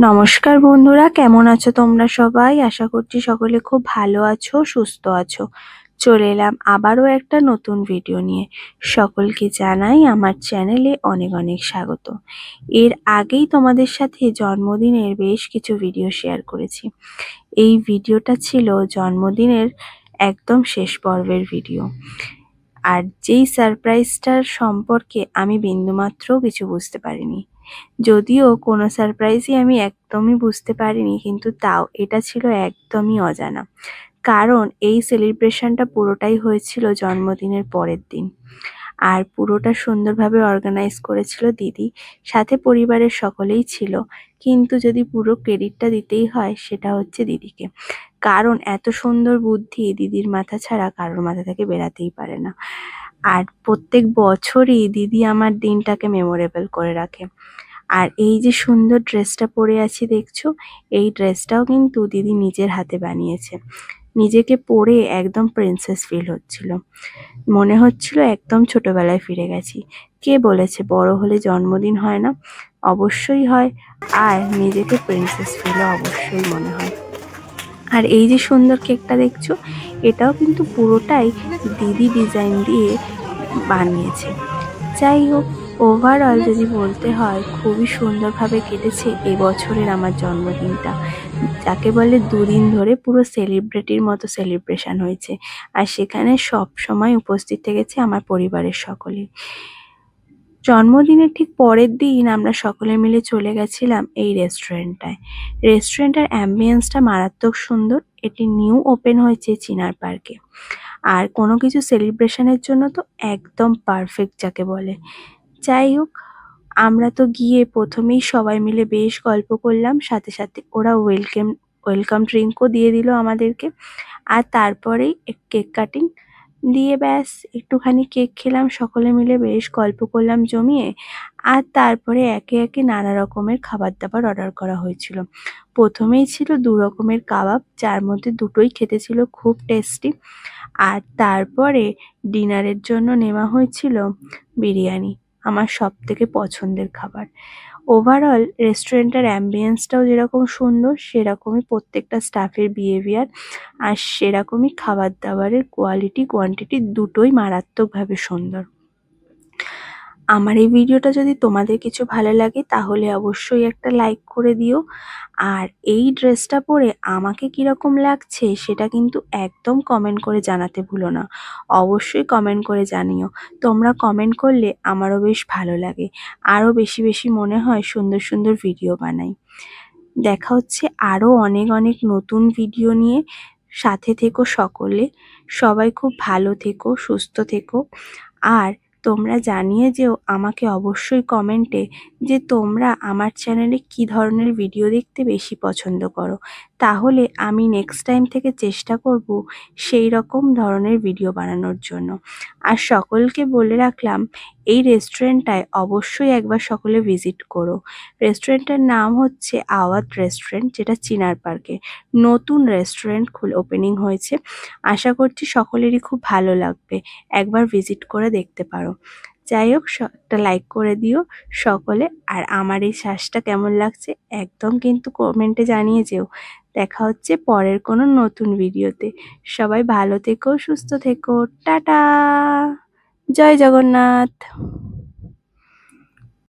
নমস্কার বন্ধুরা, কেমন আছো তোমরা সবাই? আশা করছি সকলে খুব ভালো আছো, সুস্থ আছো। চলে এলাম আবারও একটা নতুন ভিডিও নিয়ে। সকলকে জানাই আমার চ্যানেলে অনেক অনেক স্বাগত। এর আগেই তোমাদের সাথে জন্মদিনের বেশ কিছু ভিডিও শেয়ার করেছি। এই ভিডিওটা ছিল জন্মদিনের একদম শেষ পর্বের ভিডিও। আর যেই সারপ্রাইজটার সম্পর্কে আমি বিন্দুমাত্রও কিছু বুঝতে পারিনি। যদিও কোনো সারপ্রাইজই আমি একদমই বুঝতে পারিনি, কিন্তু তাও এটা ছিল একদমই অজানা। কারণ এই সেলিব্রেশনটা পুরোটাই হয়েছিল জন্মদিনের পরের দিন। আর পুরোটা সুন্দরভাবে অর্গানাইজ করেছিল দিদি, সাথে পরিবারের সকলেই ছিল। কিন্তু যদি পুরো ক্রেডিটটা দিতেই হয় সেটা হচ্ছে দিদিকে। কারণ এত সুন্দর বুদ্ধি দিদির মাথা ছাড়া কারোর মাথা থেকে বেরাতেই পারে না। আর প্রত্যেক বছরই দিদি আমার দিনটাকে মেমোরেবল করে রাখে। আর এই যে সুন্দর ড্রেসটা পরে আছি দেখছো, এই ড্রেসটাও কিন্তু দিদি নিজের হাতে বানিয়েছে। নিজেকে পরে একদম প্রিন্সেস ফিল হচ্ছিল, মনে হচ্ছিল একদম ছোটবেলায় ফিরে গেছি। কে বলেছে বড় হলে জন্মদিন হয় না? অবশ্যই হয়। আর নিজেকে প্রিন্সেস ফিলও অবশ্যই মনে হয়। আর এই যে সুন্দর কেকটা দেখছো, এটাও কিন্তু পুরোটাই দিদি ডিজাইন দিয়ে বানিয়েছে। যাই হোক, ওভারঅল যদি বলতে হয় খুবই সুন্দরভাবে কেটেছে এবছরের আমার জন্মদিনটা, যাকে বলে দুদিন ধরে পুরো সেলিব্রিটির মতো সেলিব্রেশন হয়েছে। আর সেখানে সব সময় উপস্থিত থেকেছে আমার পরিবারের সকলে। জন্মদিনের ঠিক পরের দিন আমরা সকলে মিলে চলে গেছিলাম এই রেস্টুরেন্টটায়। রেস্টুরেন্টের অ্যাম্বিয়েন্সটা মারাত্মক সুন্দর। এটি নিউ ওপেন হয়েছে চিনার পার্কে। আর কোনো কিছু সেলিব্রেশনের জন্য তো একদম পারফেক্ট যাকে বলে। যাই হোক, আমরা তো গিয়ে প্রথমেই সবাই মিলে বেশ গল্প করলাম, সাথে সাথে ওরা ওয়েলকাম ড্রিঙ্কও দিয়ে দিল আমাদেরকে। আর তারপরেই কেক কাটিং দিয়ে ব্যাস একটুখানি কেক খেলাম সকলে মিলে, বেশ গল্প করলাম জমিয়ে। আর তারপরে একে একে নানা রকমের খাবার দাবার অর্ডার করা হয়েছিল। প্রথমেই ছিল 2 রকমের কাবাব, যার মধ্যে দুটোই খেতে ছিল খুব টেস্টি। আর তারপরে ডিনারের জন্য নেওয়া হয়েছিল বিরিয়ানি, আমার সবথেকে পছন্দের খাবার। ওভারঅল রেস্টুরেন্টের অ্যাম্বিয়েন্সটাও যেরকম সুন্দর, সেরকমই প্রত্যেকটা স্টাফের বিহেভিয়ার, আর সেরকমই খাবার দাবারের কোয়ালিটি কোয়ান্টিটি দুটোই মারাত্মকভাবে সুন্দর। আমার এই ভিডিওটা যদি তোমাদের কিছু ভালো লাগে তাহলে অবশ্যই একটা লাইক করে দিও। আর এই ড্রেসটা পরে আমাকে কিরকম লাগছে সেটা কিন্তু একদম কমেন্ট করে জানাতে ভুলো না। অবশ্যই কমেন্ট করে জানিও। তোমরা কমেন্ট করলে আমারও বেশ ভালো লাগে, আরও বেশি বেশি মনে হয় সুন্দর সুন্দর ভিডিও বানাই। দেখা হচ্ছে আরও অনেক অনেক নতুন ভিডিও নিয়ে। সাথে থেকো সকলে, সবাই খুব ভালো থেকো, সুস্থ থেকো। আর তোমরা জানিয়ে যেও আমাকে অবশ্যই কমেন্টে যে তোমরা আমার চ্যানেলে কী ধরনের ভিডিও দেখতে বেশি পছন্দ করো। তাহলে আমি নেক্সট টাইম থেকে চেষ্টা করব সেই রকম ধরনের ভিডিও বানানোর জন্য। আর সকলকে বলে রাখলাম, এই রেস্টুরেন্টটায় অবশ্যই একবার সকলে ভিজিট করো। রেস্টুরেন্টের নাম হচ্ছে আওয়াধ রেস্টুরেন্ট, যেটা চিনার পার্কে নতুন রেস্টুরেন্ট ওপেনিং হয়েছে। আশা করছি সকলেরই খুব ভালো লাগবে, একবার ভিজিট করে দেখতে পারো। যাই হোক, একটা লাইক করে দিও সকলে। আর আমার এই শ্বাসটা কেমন লাগছে একদম কিন্তু কমেন্টে জানিয়ে যেও। দেখা হচ্ছে পরের কোনো নতুন ভিডিওতে। সবাই ভালো থেকো, সুস্থ থেকো। টাটা। জয় জগন্নাথ।